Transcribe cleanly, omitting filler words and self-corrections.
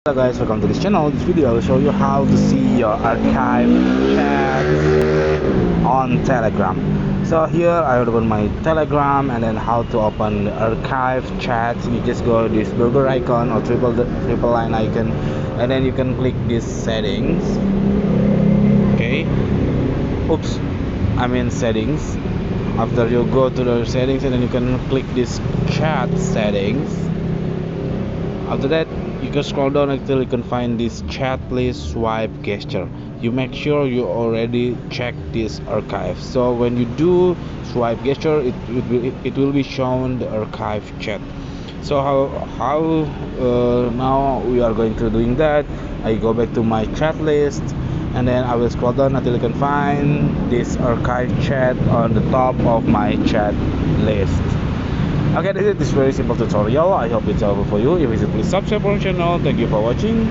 Hello guys, welcome to this channel. This video will show you how to see your archive chats on Telegram. So here I open my Telegram, and then how to open the archive chats. You just go to this burger icon or triple line icon, and then you can click this settings. Okay. Oops, I mean settings. After you go to the settings, and then you can click this chat settings. After that, you can scroll down until you can find this chat list swipe gesture. You make sure you already check this archive. So when you do swipe gesture, it will be shown the archive chat. So how now we are going to doing that. I go back to my chat list, and then I will scroll down until you can find this archive chat on the top of my chat list. Okay, this is this very simple tutorial. I hope it's helpful for you. If it's, please subscribe our channel. Thank you for watching.